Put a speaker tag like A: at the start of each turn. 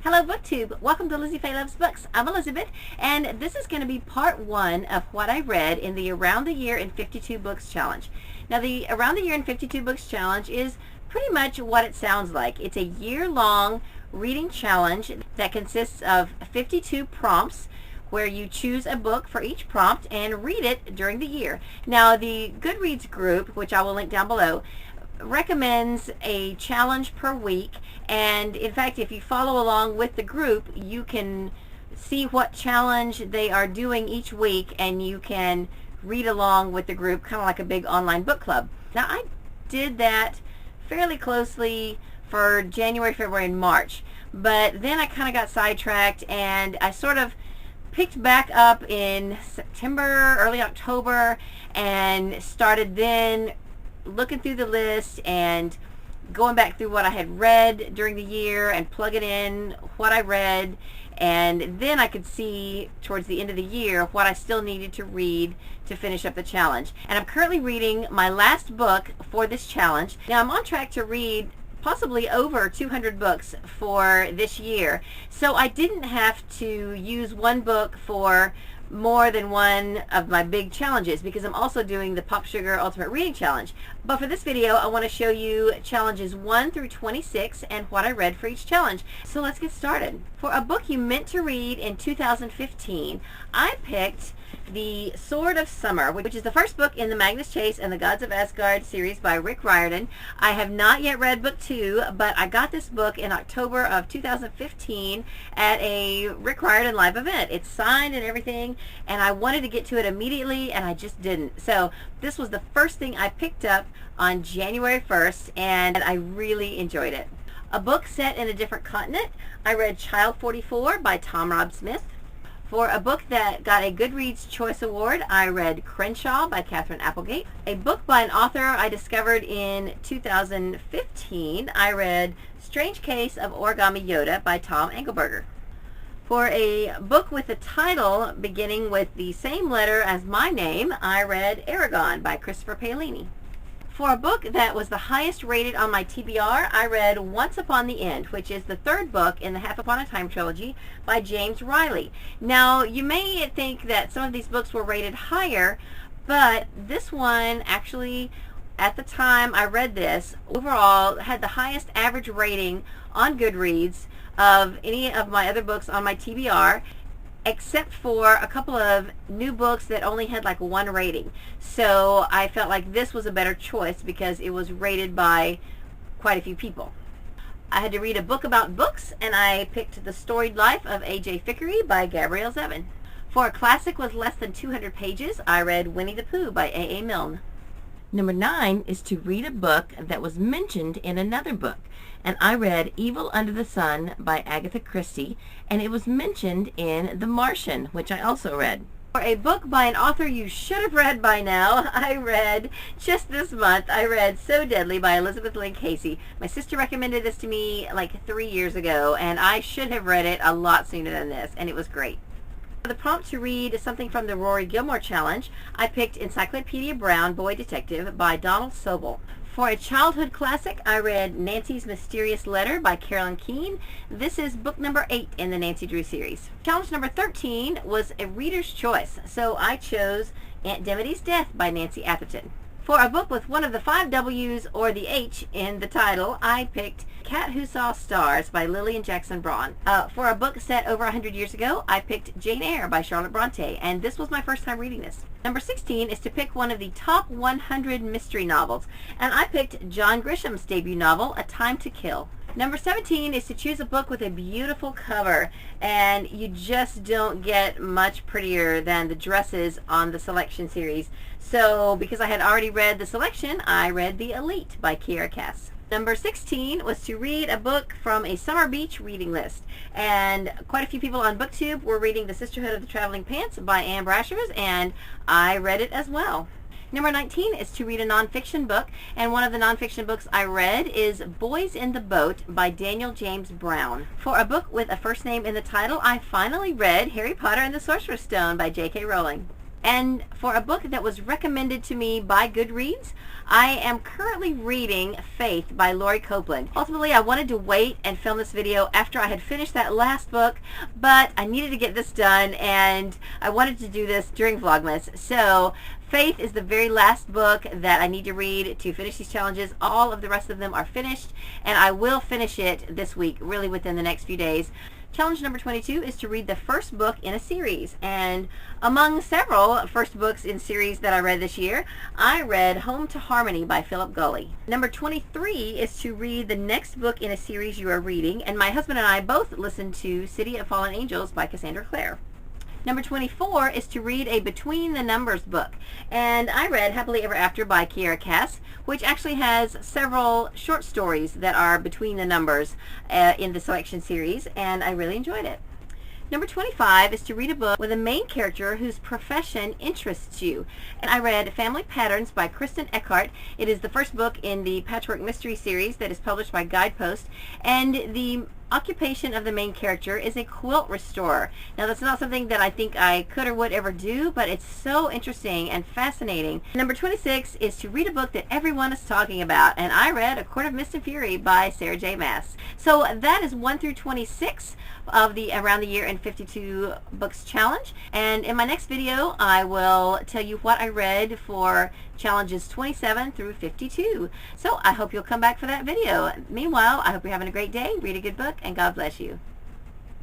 A: Hello BookTube, welcome to Lizzie Faye Loves Books. I'm Elizabeth, and this is going to be part one of what I read in the Around the Year in 52 Books Challenge. Now the Around the Year in 52 Books Challenge is pretty much what it sounds like. It's a year-long reading challenge that consists of 52 prompts where you choose a book for each prompt and read it during the year. Now the Goodreads group, which I will link down below, recommends a challenge per week, and in fact if you follow along with the group you can see what challenge they are doing each week and you can read along with the group, kind of like a big online book club. Now I did that fairly closely for January, February, and March, but then I kind of got sidetracked and I sort of picked back up in September, early October, and started then looking through the list and going back through what I had read during the year and plugging in what I read, and then I could see towards the end of the year what I still needed to read to finish up the challenge. And I'm currently reading my last book for this challenge. Now I'm on track to read possibly over 200 books for this year, so I didn't have to use one book for more than one of my big challenges because I'm also doing the Pop Sugar Ultimate Reading Challenge. But for this video I want to show you challenges 1 through 26 and what I read for each challenge. So let's get started. For a book you meant to read in 2015, I picked The Sword of Summer, which is the first book in the Magnus Chase and the Gods of Asgard series by Rick Riordan. I have not yet read book 2, but I got this book in October of 2015 at a Rick Riordan live event. It's signed and everything, and I wanted to get to it immediately and I just didn't. So this was the first thing I picked up on January 1st and I really enjoyed it. A book set in a different continent, I read Child 44 by Tom Rob Smith. For a book that got a Goodreads Choice Award, I read Crenshaw by Catherine Applegate. A book by an author I discovered in 2015, I read Strange Case of Origami Yoda by Tom Engelberger. For a book with a title beginning with the same letter as my name, I read Aragon by Christopher Paolini. For a book that was the highest rated on my TBR, I read Once Upon the End, which is the third book in the Half Upon a Time trilogy by James Riley. Now, you may think that some of these books were rated higher, but this one actually, at the time I read this, overall had the highest average rating on Goodreads of any of my other books on my TBR, except for a couple of new books that only had like 1 rating. So I felt like this was a better choice because it was rated by quite a few people. I had to read a book about books, and I picked The Storied Life of A.J. Fickery by Gabrielle Zevin. For a classic with less than 200 pages, I read Winnie the Pooh by A.A. Milne. Number 9 is to read a book that was mentioned in another book, and I read Evil Under the Sun by Agatha Christie, and it was mentioned in The Martian, which I also read. For a book by an author you should have read by now, I read just this month, I read So Deadly by Elizabeth Lynn Casey. My sister recommended this to me like 3 years ago, and I should have read it a lot sooner than this, and it was great. For the prompt to read something from the Rory Gilmore Challenge, I picked Encyclopedia Brown Boy Detective by Donald Sobel. For a childhood classic, I read Nancy's Mysterious Letter by Carolyn Keene. This is book number 8 in the Nancy Drew series. Challenge number 13 was a reader's choice, so I chose Aunt Demity's Death by Nancy Atherton. For a book with one of the 5 W's or the H in the title, I picked Cat Who Saw Stars by Lillian Jackson Braun. For a book set over 100 years ago, I picked Jane Eyre by Charlotte Bronte, and this was my first time reading this. Number 16 is to pick one of the top 100 mystery novels, and I picked John Grisham's debut novel, A Time to Kill. Number 17 is to choose a book with a beautiful cover, and you just don't get much prettier than the dresses on the Selection series. So because I had already read the Selection, I read The Elite by Kiera Cass. Number 16 was to read a book from a summer beach reading list, and quite a few people on BookTube were reading The Sisterhood of the Traveling Pants by Anne Brashers, and I read it as well. Number 19 is to read a nonfiction book, and one of the nonfiction books I read is Boys in the Boat by Daniel James Brown. For a book with a first name in the title, I finally read Harry Potter and the Sorcerer's Stone by J.K. Rowling. And for a book that was recommended to me by Goodreads, I am currently reading Faith by Lori Copeland. Ultimately, I wanted to wait and film this video after I had finished that last book, but I needed to get this done, and I wanted to do this during Vlogmas. So Faith is the very last book that I need to read to finish these challenges. All of the rest of them are finished, and I will finish it this week, really within the next few days. Challenge number 22 is to read the first book in a series, and among several first books in series that I read this year, I read Home to Harmony by Philip Gulley. Number 23 is to read the next book in a series you are reading, and my husband and I both listened to City of Fallen Angels by Cassandra Clare. Number 24 is to read a Between the Numbers book, and I read Happily Ever After by Kiera Cass, which actually has several short stories that are between the numbers in the selection series, and I really enjoyed it. Number 25 is to read a book with a main character whose profession interests you. And I read Family Patterns by Kristen Eckhart. It is the first book in the Patchwork Mystery series that is published by Guidepost, and the occupation of the main character is a quilt restorer. Now, that's not something that I think I could or would ever do, but it's so interesting and fascinating. Number 26 is to read a book that everyone is talking about, and I read A Court of Mist and Fury by Sarah J. Maas. So that is 1 through 26 of the Around the Year in 52 Books challenge, and in my next video I will tell you what I read for challenges 27 through 52. So I hope you'll come back for that video. Meanwhile, I hope you're having a great day, read a good book, and God bless you.